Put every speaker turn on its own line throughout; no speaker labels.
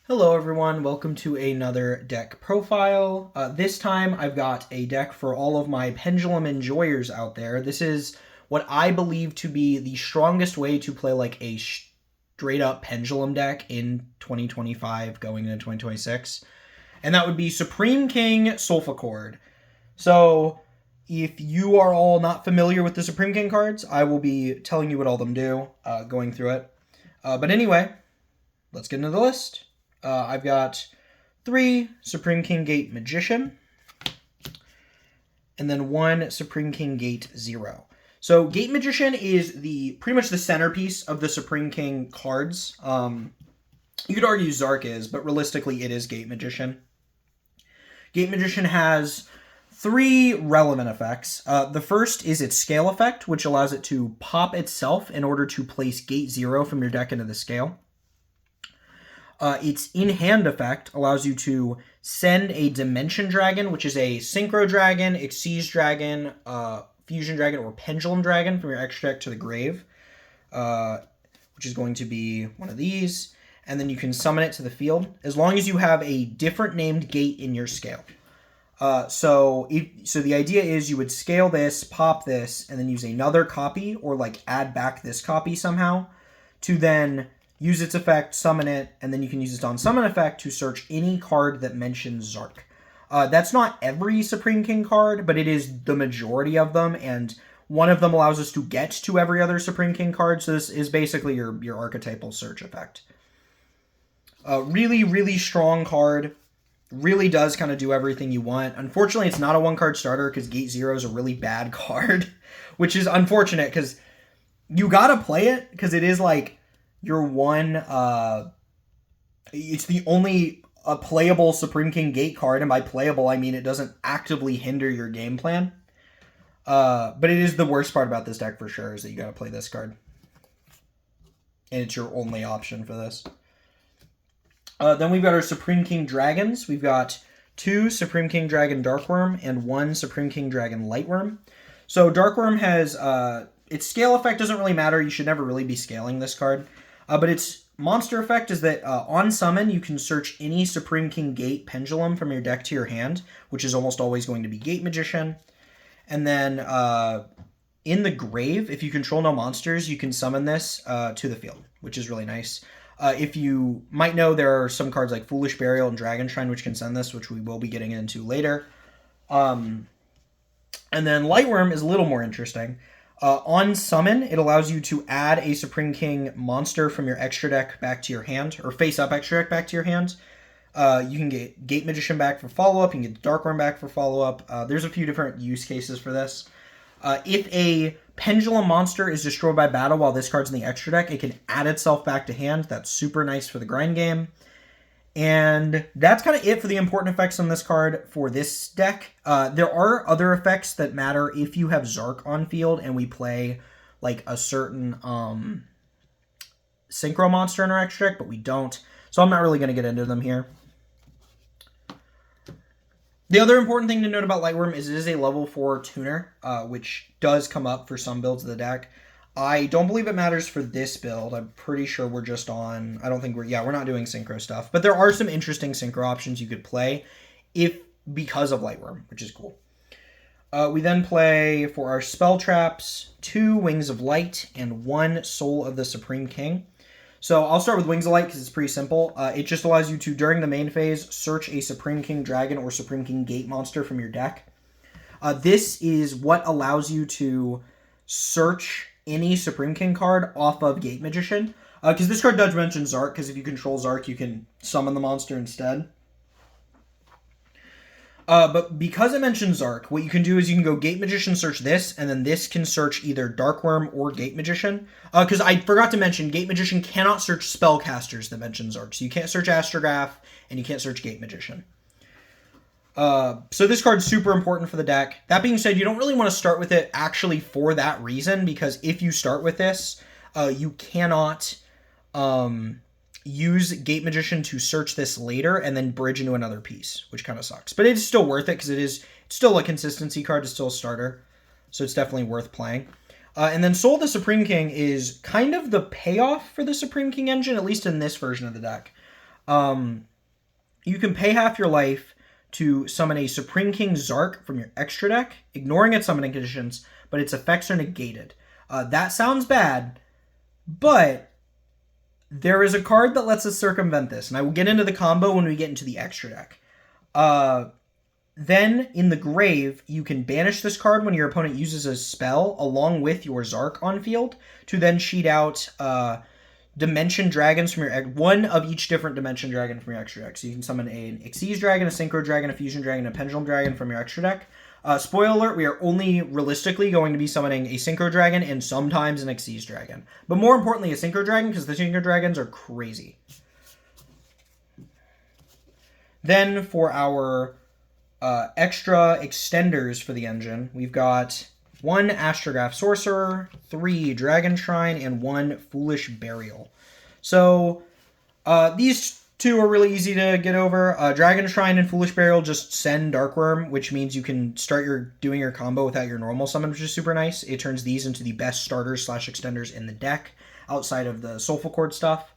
Hello everyone, welcome to another deck profile. This time I've got a deck for all of my Pendulum enjoyers out there. This is what I believe to be the strongest way to play like a straight up Pendulum deck in 2025 going into 2026. And that would be Supreme King Solfachord. So if you are all not familiar with the Supreme King cards, I will be telling you what all of them do, going through it. But anyway, let's get into the list. I've got 3 Supreme King Gate Magician, and then 1 Supreme King Gate 0. So Gate Magician is pretty much the centerpiece of the Supreme King cards. You could argue Zark is, but realistically it is Gate Magician. Gate Magician has 3 relevant effects. The first is its scale effect, which allows it to pop itself in order to place Gate 0 from your deck into the scale. Its in-hand effect allows you to send a Dimension Dragon, which is a Synchro Dragon, Xyz Dragon, Fusion Dragon, or Pendulum Dragon from your extra deck to the grave, which is going to be one of these, and then you can summon it to the field, as long as you have a different named gate in your scale. So the idea is you would scale this, pop this, and then use another copy, or like add back this copy somehow, to then use its effect, summon it, and then you can use its on-summon effect to search any card that mentions Zark. That's not every Supreme King card, but it is the majority of them, and one of them allows us to get to every other Supreme King card, so this is basically your archetypal search effect. Really, really strong card. Really does kind of do everything you want. Unfortunately, it's not a one-card starter because Gate 0 is a really bad card, which is unfortunate because you gotta play it because it is like your one, it's the only playable Supreme King Gate card, and by playable, I mean it doesn't actively hinder your game plan. But it is the worst part about this deck for sure, is that you gotta play this card. And it's your only option for this. Then we've got our Supreme King Dragons. We've got 2 Supreme King Dragon Darkwurm and 1 Supreme King Dragon Lightworm. So Darkwurm has, its scale effect doesn't really matter. You should never really be scaling this card. But its monster effect is that on summon, you can search any Supreme King Gate Pendulum from your deck to your hand, which is almost always going to be Gate Magician. And then in the grave, if you control no monsters, you can summon this to the field, which is really nice. If you might know, there are some cards like Foolish Burial and Dragon Shrine which can send this, which we will be getting into later. And then Lightworm is a little more interesting. On summon, it allows you to add a Supreme King monster from your extra deck back to your hand, or face-up extra deck back to your hand. You can get Gate Magician back for follow-up, you can get Darkwurm back for follow-up. There's a few different use cases for this. If a Pendulum monster is destroyed by battle while this card's in the extra deck, it can add itself back to hand. That's super nice for the grind game. And that's kind of it for the important effects on this card for this deck. There are other effects that matter if you have Zark on field and we play like a certain Synchro monster in our extra deck, but we don't. So I'm not really going to get into them here. The other important thing to note about Lightworm is it is a level 4 tuner, which does come up for some builds of the deck. I don't believe it matters for this build. I'm pretty sure we're just on, I don't think we're not doing Synchro stuff. But there are some interesting Synchro options you could play because of Lightworm, which is cool. We then play, for our spell traps, 2 Wings of Light and 1 Soul of the Supreme King. So I'll start with Wings of Light because it's pretty simple. It just allows you to, during the main phase, search a Supreme King Dragon or Supreme King Gate monster from your deck. This is what allows you to search any Supreme King card off of Gate Magician. Because this card does mention Zark, because if you control Zark, you can summon the monster instead. But because it mentions Zark, what you can do is you can go Gate Magician, search this, and then this can search either Darkwurm or Gate Magician. Because I forgot to mention, Gate Magician cannot search spellcasters that mention Zark. So you can't search Astrograph, and you can't search Gate Magician. So this card's super important for the deck. That being said, you don't really want to start with it actually for that reason, because if you start with this, you cannot use Gate Magician to search this later and then bridge into another piece, which kind of sucks. But it's still worth it because it's still a consistency card, it's still a starter, so it's definitely worth playing. And then Soul of the Supreme King is kind of the payoff for the Supreme King engine, at least in this version of the deck. You can pay half your life to summon a Supreme King Zark from your extra deck, ignoring its summoning conditions, but its effects are negated. That sounds bad, but there is a card that lets us circumvent this, and I will get into the combo when we get into the extra deck. Then, in the grave, you can banish this card when your opponent uses a spell along with your Zark on field to then cheat out Dimension Dragons from your one of each different Dimension Dragon from your extra deck. So you can summon an Xyz Dragon, a Synchro Dragon, a Fusion Dragon, a Pendulum Dragon from your extra deck. Spoiler alert, we are only realistically going to be summoning a Synchro Dragon and sometimes an Xyz Dragon. But more importantly, a Synchro Dragon, because the Synchro Dragons are crazy. Then for our extra extenders for the engine, we've got 1 Astrograph Sorcerer, 3 Dragon Shrine, and 1 Foolish Burial. So these two are really easy to get over. Dragon Shrine and Foolish Burial just send Darkwurm, which means you can start doing your combo without your normal summon, which is super nice. It turns these into the best starters / extenders in the deck, outside of the Solfachord stuff.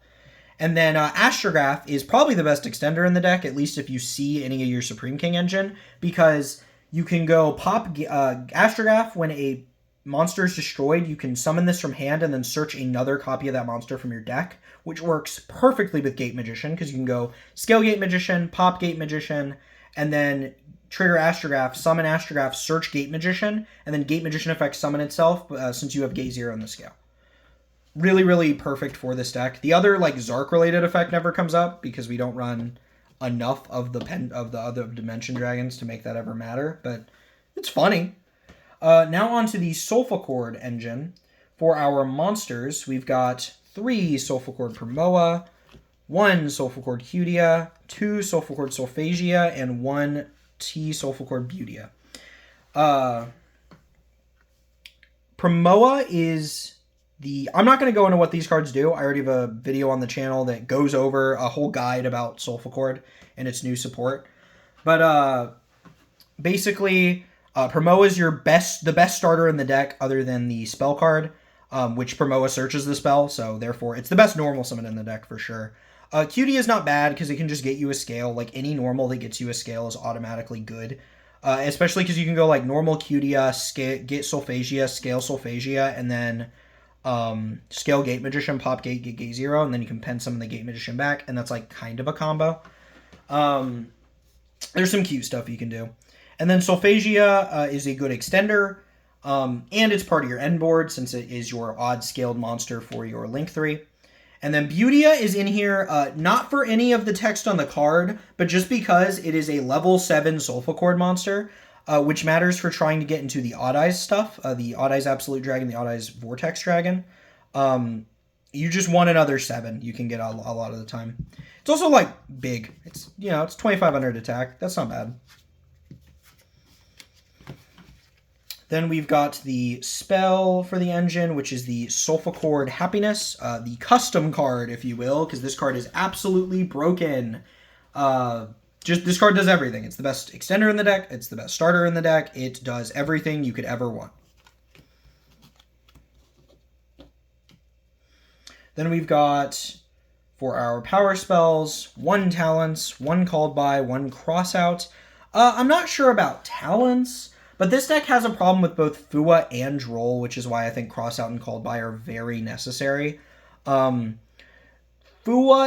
And then Astrograph is probably the best extender in the deck, at least if you see any of your Supreme King engine, because you can go pop Astrograph when a monster is destroyed. You can summon this from hand and then search another copy of that monster from your deck, which works perfectly with Gate Magician, because you can go Scale Gate Magician, pop Gate Magician, and then trigger Astrograph, summon Astrograph, search Gate Magician, and then Gate Magician effect summon itself since you have Gate 0 in the scale. Really, really perfect for this deck. The other Zark-related effect never comes up because we don't run enough of the other Dimension Dragons to make that ever matter, but it's funny. Now on to the Solfachord engine. For our monsters, we've got 3 Solfachord Primoa, 1 Solfachord Cutia, 2 Solfachord Solphagia, and 1 T Solfachord Beautia. Primoa is I'm not going to go into what these cards do. I already have a video on the channel that goes over a whole guide about Solfachord and its new support. But basically, Primoa is the best starter in the deck other than the spell card, which Primoa searches the spell, so therefore it's the best normal summon in the deck for sure. Cutie is not bad because it can just get you a scale. Like any normal that gets you a scale is automatically good. Especially because you can go normal Cutia, get Solphagia, scale Solphagia, and then scale Gate Magician, pop Gate, get Gate 0, and then you can pen summon the Gate Magician back, and that's kind of a combo. There's some cute stuff you can do. And then Solphagia is a good extender, and it's part of your end board since it is your odd-scaled monster for your Link 3. And then Beautia is in here, not for any of the text on the card, but just because it is a level 7 Solfachord monster, which matters for trying to get into the Odd Eyes stuff, the Odd Eyes Absolute Dragon, the Odd Eyes Vortex Dragon. You just want another 7 you can get a lot of the time. It's also, big. It's, it's 2,500 attack. That's not bad. Then we've got the spell for the engine, which is the Solfachord Happiness, the custom card, if you will, because this card is absolutely broken. This card does everything. It's the best extender in the deck. It's the best starter in the deck. It does everything you could ever want. Then we've got, for our power spells, 1 Talents, 1 Called By, 1 Crossout. I'm not sure about Talents, but this deck has a problem with both Fua and Droll, which is why I think Crossout and Called By are very necessary. Fua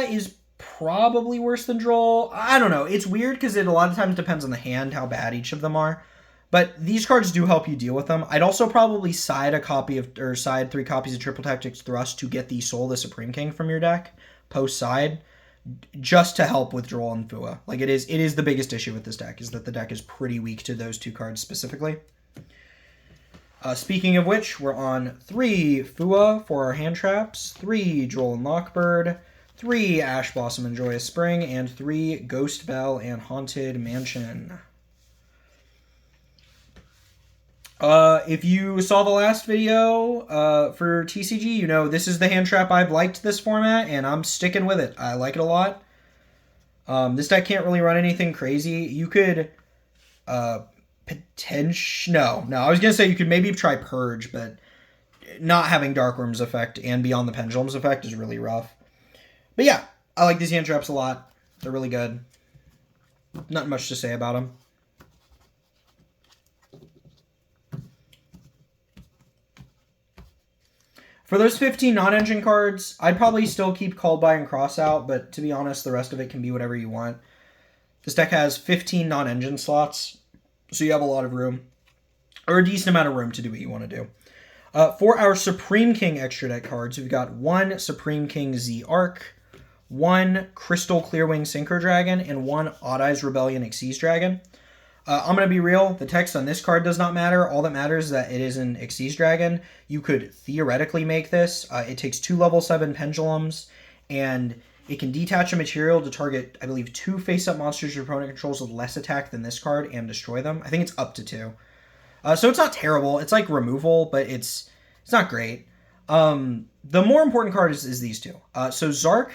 is probably worse than Droll. I don't know. It's weird because it a lot of times depends on the hand how bad each of them are. But these cards do help you deal with them. I'd also probably side 3 copies of Triple Tactics Thrust to get the Soul the Supreme King from your deck post-side, just to help with Droll and Fua. It is the biggest issue with this deck, is that the deck is pretty weak to those 2 cards specifically. Speaking of which, we're on 3 Fua for our hand traps, 3 Droll and Lockbird, 3 Ash Blossom and Joyous Spring, and 3 Ghost Bell and Haunted Mansion. If you saw the last video for TCG, this is the hand trap I've liked this format, and I'm sticking with it. I like it a lot. This deck can't really run anything crazy. You could I was going to say you could maybe try Purge, but not having Darkwurm's effect and Beyond the Pendulum's effect is really rough. But yeah, I like these hand traps a lot. They're really good. Not much to say about them. For those 15 non-engine cards, I'd probably still keep Called By and Cross out, but to be honest, the rest of it can be whatever you want. This deck has 15 non-engine slots, so you have a lot of room, or a decent amount of room to do what you want to do. For our Supreme King extra deck cards, we've got one Supreme King Z Arc, one Crystal Clearwing Synchro Dragon, and one Odd Eyes Rebellion Xyz Dragon. I'm going to be real. The text on this card does not matter. All that matters is that it is an Xyz Dragon. You could theoretically make this. It takes 2 level 7 pendulums, and it can detach a material to target, I believe, 2 face-up monsters your opponent controls with less attack than this card and destroy them. I think it's up to 2. So it's not terrible. It's like removal, but it's not great. The more important card is these two. So Zark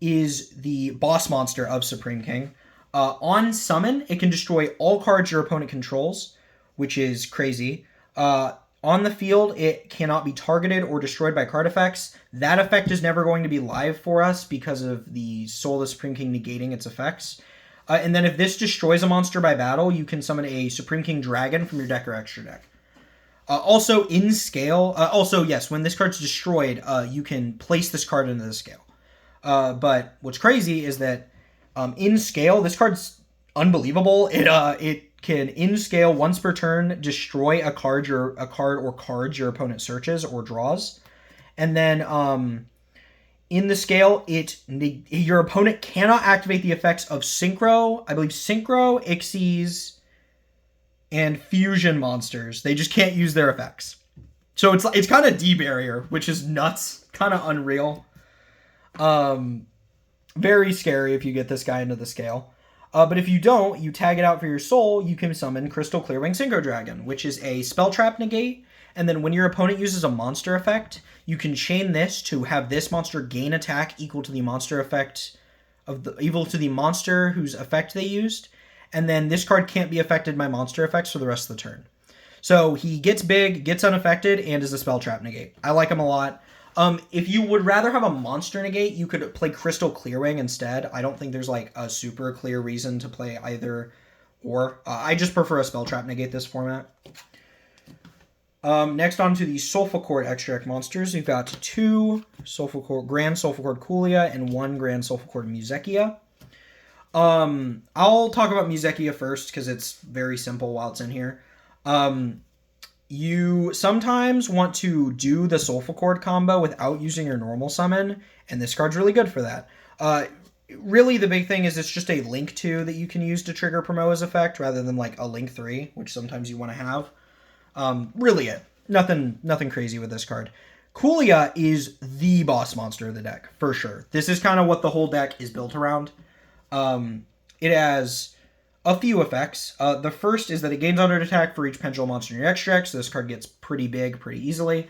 is the boss monster of Supreme King. On summon, it can destroy all cards your opponent controls, which is crazy. On the field, it cannot be targeted or destroyed by card effects. That effect is never going to be live for us because of the Soul of the Supreme King negating its effects. And then if this destroys a monster by battle, you can summon a Supreme King Dragon from your deck or extra deck. Also, in scale, yes, when this card's destroyed, you can place this card into the scale. But what's crazy is that in scale, this card's unbelievable. It can, in scale, once per turn, destroy a card or cards your opponent searches or draws. And then in the scale, your opponent cannot activate the effects of Synchro, Xyz, and Fusion monsters. They just can't use their effects. So it's kind of D-barrier, which is nuts, kind of unreal. Very scary if you get this guy into the scale. But if you don't, you tag it out for your soul, you can summon Crystal Clearwing Synchro Dragon, which is a spell trap negate. And then when your opponent uses a monster effect, you can chain this to have this monster gain attack equal to the monster effect equal to the monster whose effect they used. And then this card can't be affected by monster effects for the rest of the turn. So he gets big, gets unaffected, and is a spell trap negate. I like him a lot. If you would rather have a monster negate, you could play Crystal Clearwing instead. I don't think there's like a super clear reason to play either or. I just prefer a spell trap negate this format. Next on to the Solfachord extra deck monsters. We've got 2 Grand Solfachord Coolia and 1 Grand Solfachord Muzekia. I'll talk about Muzekia first because it's very simple while it's in here. You sometimes want to do the Solfachord combo without using your normal summon, and this card's really good for that. Really, the big thing is it's just a Link 2 that you can use to trigger Primoa's effect, rather than like a Link 3, which sometimes you want to have. Really it. Nothing crazy with this card. Coolia is the boss monster of the deck, for sure. This is kind of what the whole deck is built around. It has a few effects. The first is that it gains under attack for each pendulum monster in your extra deck, so this card gets pretty big pretty easily.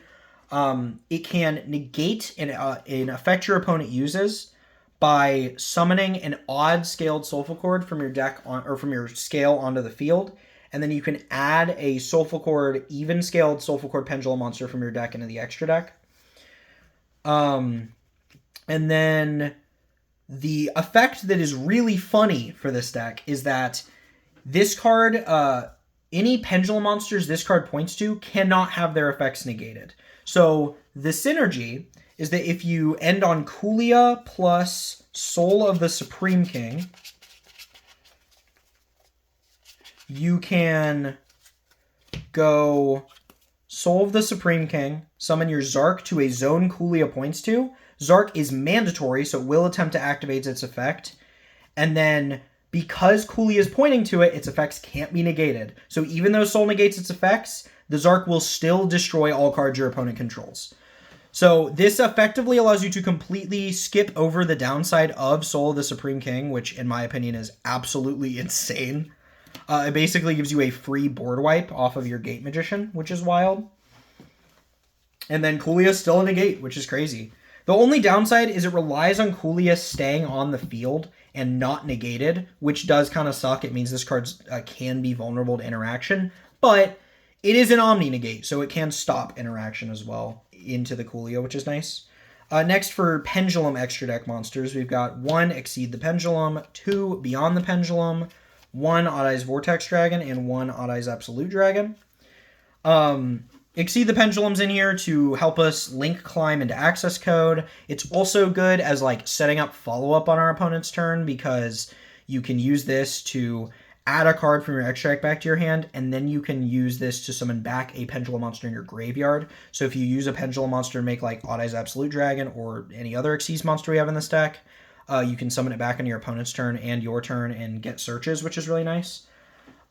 It can negate an effect your opponent uses by summoning an odd scaled Solfachord from your deck or from your scale onto the field, and then you can add a Solfachord, even scaled Solfachord pendulum monster from your deck into the extra deck. And then the effect that is really funny for this deck is that this card, any pendulum monsters this card points to cannot have their effects negated. So the synergy is that if you end on Coolia plus Soul of the Supreme King, you can go Soul of the Supreme King, summon your Zark to a zone Coolia points to. Zark is mandatory, so it will attempt to activate its effect. And then, because Coolia is pointing to it, its effects can't be negated. So even though Soul negates its effects, the Zark will still destroy all cards your opponent controls. So this effectively allows you to completely skip over the downside of Soul of the Supreme King, which in my opinion is absolutely insane. It basically gives you a free board wipe off of your Gate Magician, which is wild. And then Coolia is still a negate, which is crazy. The only downside is it relies on Coolia staying on the field and not negated, which does kind of suck. It means this card can be vulnerable to interaction, but it is an Omni negate, so it can stop interaction as well into the Coolia, which is nice. Next, for Pendulum extra deck monsters, we've got 1, Exceed the Pendulum, 2, Beyond the Pendulum, 1, Odd Eyes Vortex Dragon, and 1, Odd Eyes Absolute Dragon. Exceed the Pendulum's in here to help us link climb into access code. It's also good as like setting up follow-up on our opponent's turn, because you can use this to add a card from your extra deck back to your hand, and then you can use this to summon back a Pendulum monster in your graveyard. So if you use a Pendulum monster to make like Odd Eyes Absolute Dragon or any other Exceed monster we have in this deck, you can summon it back on your opponent's turn and your turn and get searches, which is really nice.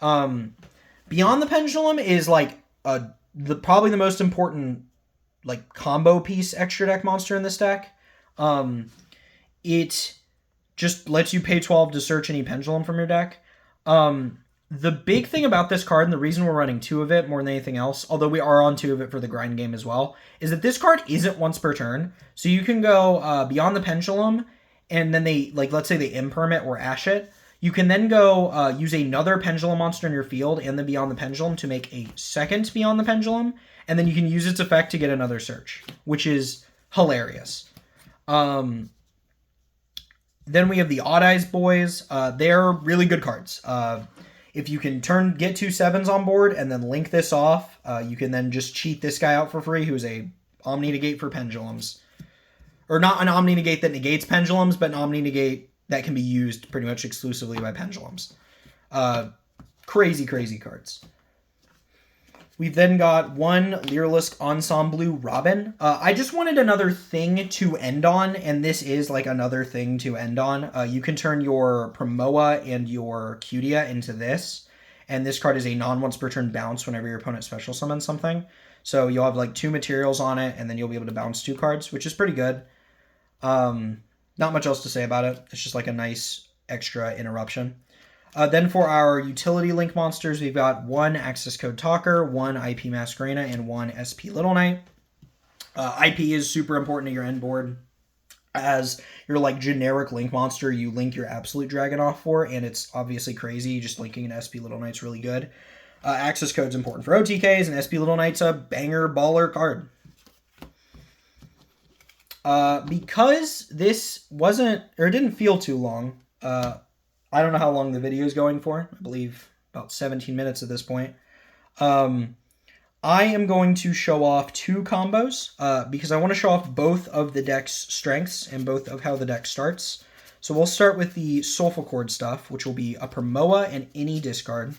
Beyond the Pendulum is like probably the most important like combo piece extra deck monster in this deck. It just lets you pay 12 to search any Pendulum from your deck. The big thing about this card, and the reason we're running 2 of it more than anything else, although we are on 2 of it for the grind game as well, is that this card isn't once per turn. So you can go Beyond the Pendulum, and then they, like, let's say they imperm or ash it. You can then go use another Pendulum monster in your field and then Beyond the Pendulum to make a second Beyond the Pendulum, and then you can use its effect to get another search, which is hilarious. Then we have the Odd Eyes Boys. They're really good cards. If you can get 2 7s on board and then link this off, you can then just cheat this guy out for free, who's a Omni Negate for Pendulums. Or not an Omni Negate that negates Pendulums, but an Omni Negate that can be used pretty much exclusively by Pendulums. Crazy, crazy cards. We've then got 1 Lyrilusc Ensemble Robin. I just wanted another thing to end on, and this is like another thing to end on. You can turn your Primoa and your Cutia into this, and this card is a non-once per turn bounce whenever your opponent special summons something. So you'll have like 2 materials on it, and then you'll be able to bounce 2 cards, which is pretty good. Not much else to say about it. It's just like a nice extra interruption. Then for our utility link monsters, we've got 1 Access Code Talker, 1 IP Masquerena, and 1 SP Little Knight. IP is super important to your end board. As your like generic link monster, you link your Absolute Dragon off for, and it's obviously crazy. Just linking an SP Little Knight's really good. Access Code's important for OTKs, and SP Little Knight's a banger baller card. Because this didn't feel too long, I don't know how long the video is going for. I believe about 17 minutes at this point. I am going to show off 2 combos because I want to show off both of the deck's strengths and both of how the deck starts. So we'll start with the Solfachord stuff, which will be a Primoa and any discard.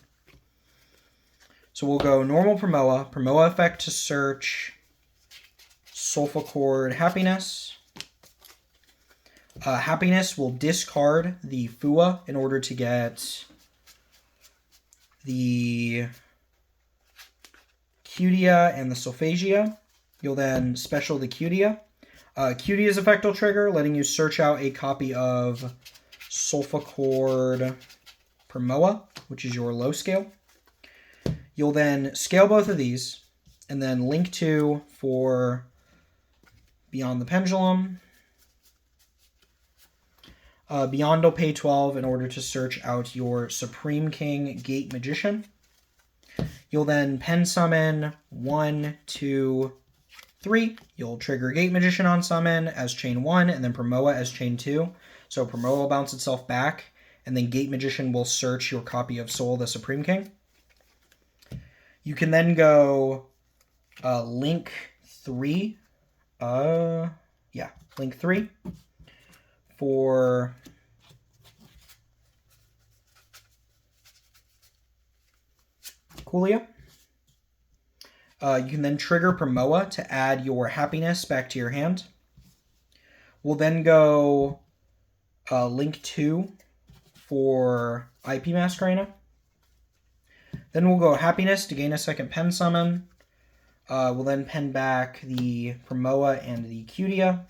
So we'll go normal Primoa, Primoa effect to search, Solfachord Happiness. Happiness will discard the Fua in order to get the Cutia and the Solfachia. You'll then special the Cutia. Cutia's effect will trigger, letting you search out a copy of Solfachord Primoa, which is your low scale. You'll then scale both of these, and then link 2 for Beyond the Pendulum. Beyond will pay 12 in order to search out your Supreme King Gate Magician. You'll then pen summon 1, 2, 3. You'll trigger Gate Magician on summon as chain 1, and then Primoa as chain 2. So Primoa will bounce itself back, and then Gate Magician will search your copy of Soul the Supreme King. You can then go link 3. Link 3. For Coolia. You can then trigger Primoa to add your Happiness back to your hand. We'll then go link 2 for IP Masquerena. Then we'll go Happiness to gain a second pen summon. We'll then pen back the Primoa and the Cutia.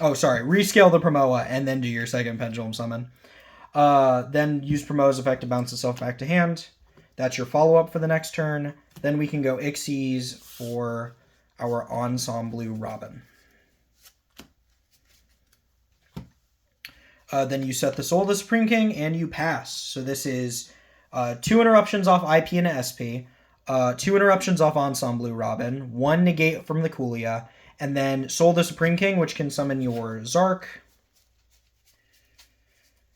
Oh, sorry. Rescale the Primoa and then do your second Pendulum summon. Then use Primoa's effect to bounce itself back to hand. That's your follow-up for the next turn. Then we can go Ixies for our Ensemble Robin. Then you set the Soul of the Supreme King and you pass. So this is 2 interruptions off IP and SP, 2 interruptions off Ensemble Robin, 1 negate from the Coolia, And then Soul the Supreme King, which can summon your Zark.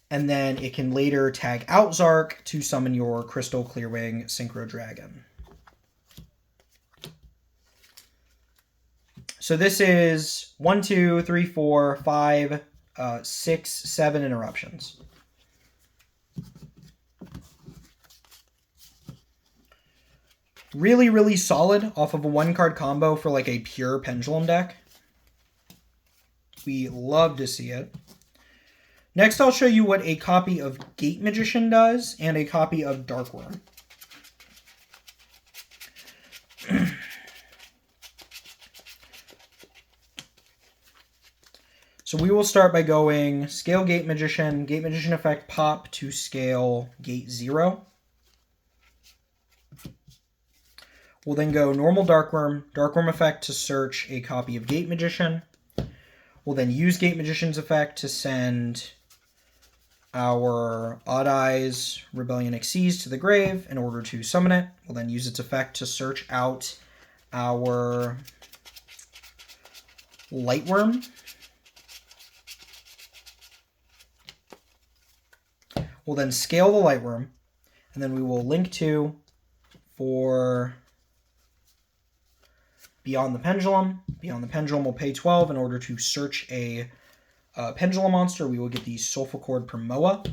And then it can later tag out Zark to summon your Crystal Clearwing Synchro Dragon. So this is 1, 2, 3, 4, 5, 6, 7 interruptions. Really, really solid off of a 1-card combo for like a pure Pendulum deck. We love to see it. Next, I'll show you what a copy of Gate Magician does and a copy of Darkwurm. So we will start by going scale Gate Magician effect pop to scale Gate 0. We'll then go normal Darkwurm effect to search a copy of Gate Magician. We'll then use Gate Magician's effect to send our Odd Eyes Rebellion Xyz to the grave in order to summon it. We'll then use its effect to search out our Lightworm. We'll then scale the Lightworm, and then we will link to for Beyond the Pendulum. Beyond the Pendulum will pay 12 in order to search a Pendulum monster. We will get the Solfachord Primoa.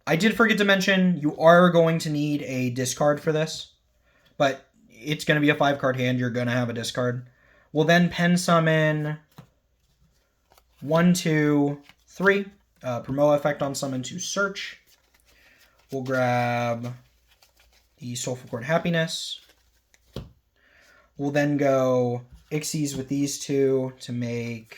I did forget to mention, you are going to need a discard for this, but it's going to be a 5-card hand. You're going to have a discard. We'll then pen summon 1, 2, 3. Primoa effect on summon to search. We'll grab the Solfachord Happiness. We'll then go Xyz with these two to make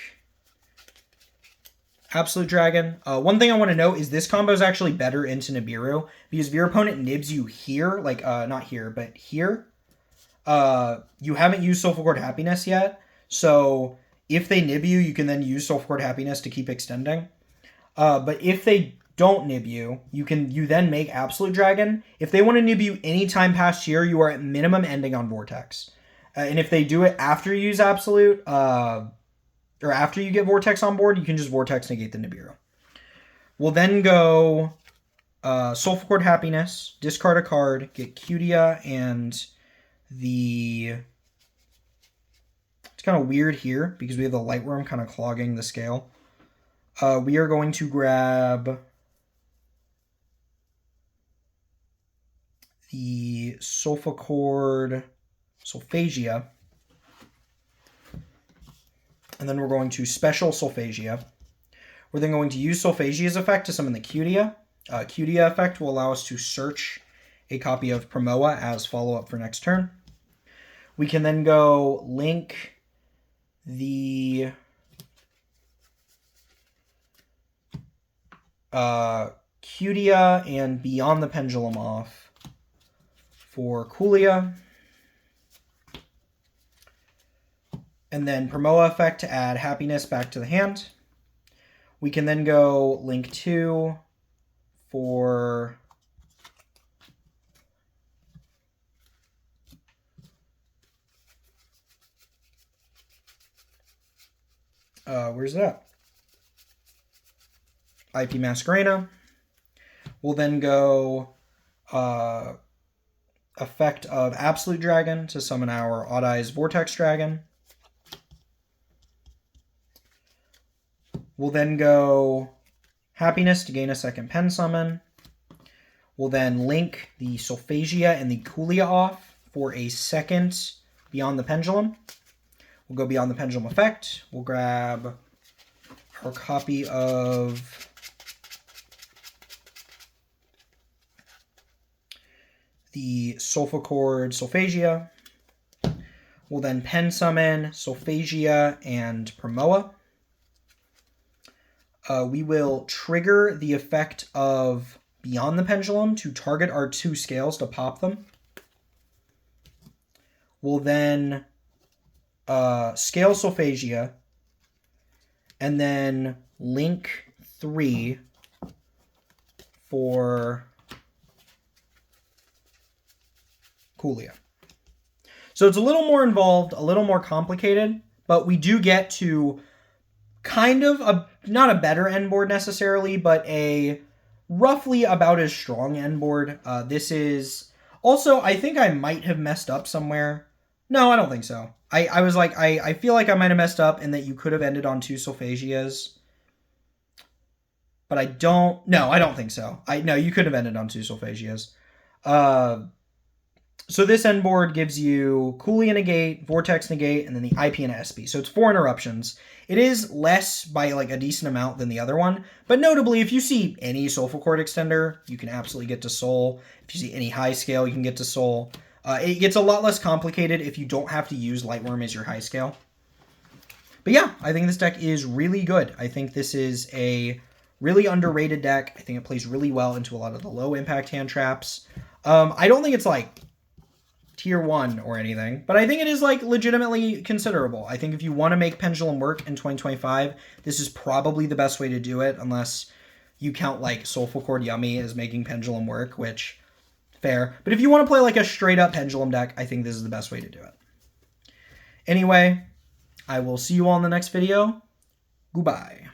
Absolute Dragon. One thing I want to note is this combo is actually better into Nibiru, because if your opponent nibs you here, like, not here, but here, you haven't used Solfachord Happiness yet, so if they nib you, you can then use Solfachord Happiness to keep extending. But if they don't nib you, you then make Absolute Dragon. If they want to nib you anytime past here, you are at minimum ending on Vortex. And if they do it after you use Absolute, or after you get Vortex on board, you can just Vortex negate the Nibiru. We'll then go Solfachord Happiness, discard a card, get Cutia and the... It's kind of weird here because we have the Lightworm kind of clogging the scale. We are going to grab the Solfachord Solphagia. And then we're going to special Solphagia. We're then going to use Solphagia's effect to summon the Cutia. Cutia effect will allow us to search a copy of Primoa as follow-up for next turn. We can then go link the Cutia and Beyond the Pendulum off for Coolia. And then Primoa effect to add Happiness back to the hand. We can then go link 2 for where's that? IP Masquerena. We'll then go effect of Absolute Dragon to summon our Odd Eyes Vortex Dragon. We'll then go Happiness to gain a second pen summon. We'll then link the Solphagia and the Coolia off for a second Beyond the Pendulum. We'll go Beyond the Pendulum effect. We'll grab our copy of the Solfachord Solphagia. We'll then pen summon Solphagia and Primoa. We will trigger the effect of Beyond the Pendulum to target our 2 scales to pop them. We'll then scale Solphagia and then link 3 for Coolia. So it's a little more involved, a little more complicated, but we do get to kind of not a better end board necessarily, but a roughly about as strong end board. This is also, I think I might have messed up somewhere. No, I don't think so. I was like, I feel like I might have messed up and that you could have ended on 2 Solfagias. But I don't think so. No, you could have ended on 2 Solfagias. So this end board gives you Coolia Negate, Vortex Negate, and then the IP and SP. So it's 4 interruptions. It is less by like a decent amount than the other one. But notably, if you see any Solfachord extender, you can absolutely get to Soul. If you see any high scale, you can get to Soul. It gets a lot less complicated if you don't have to use Lightworm as your high scale. But yeah, I think this deck is really good. I think this is a really underrated deck. I think it plays really well into a lot of the low impact hand traps. I don't think it's like tier 1 or anything, but I think it is like legitimately considerable. I think if you want to make Pendulum work in 2025, this is probably the best way to do it, unless you count like Solfachord Yummy as making Pendulum work, which fair. But if you want to play like a straight up Pendulum deck, I think this is the best way to do it. Anyway, I will see you all in the next video. Goodbye.